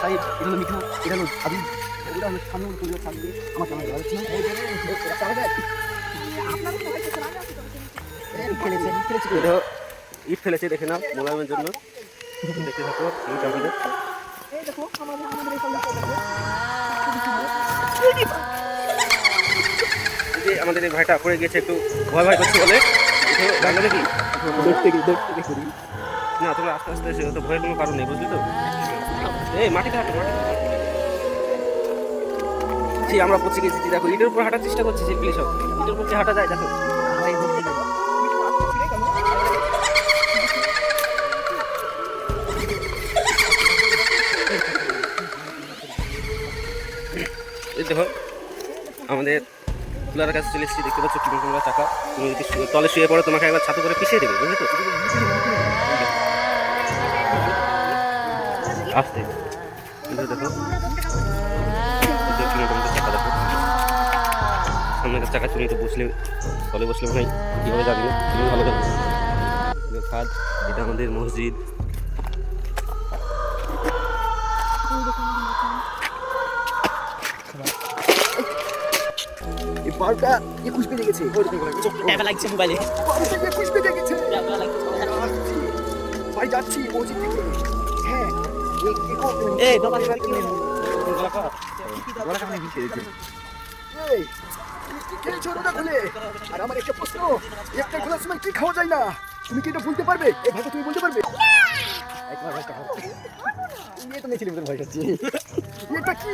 side এটা হলো মিঠু, এটা হলো আবিদ, এটা হলো সামনে তুলে থাকবে আমার কেমন লাগছে না ইট ফেলেছে দেখে নাও মোলায়েমের জন্য দেখতে থাকো ইট আমাদের আমাদের এই ভাইটা পড়ে গেছে একটু ভয় ভয় করছে বলে জানলে নাকি দৌড় করি না তোমরা আস্তে আস্তে এসে তো ভয়ের কোনো কারণ নেই বুঝলি তো এই মাটিতে হাঁটো আমরা পৌঁছে গেছি দেখো ইটের উপর হাঁটার চেষ্টা করছি শিল্পী সব ইটের উপর হাঁটা যায় দেখো এই দেখো আমাদের কুলার কাছে চলে এসেছি দেখতে পাচ্ছ তোমরা চাকা তুমি যদি তলে শুয়ে পড়ো তোমাকে একবার ছাতু করে পিছিয়ে দেবে বুঝলি তো আসতে দেখো চাকা দেখো সামনে চাকা চুরি তো বসলে তলে বসলে ভাই কীভাবে যাবি না তুমি ভালো দেখো খাদ এটা আমাদের মসজিদ এই পার্কটা 21 পেজে গেছে টাকা লাগছে মোবাইলে 21 পেজে গেছে ভাই যাচ্ছি মসজিদ থেকে হ্যাঁ এই দোকান থেকে কিনে গলা কানে ভিজে গেছে এই কে ছোটটা খুলে আর আমার একটা প্রশ্ন একটা খোলার সময় কি খাওয়া যায় না তুমি কি এটা বলতে পারবে এই ভাইটা তুমি বলতে পারবে একবার ভাইটা তুমি তো নিয়ে ছিলে ভয় খাচ্ছি এটা কি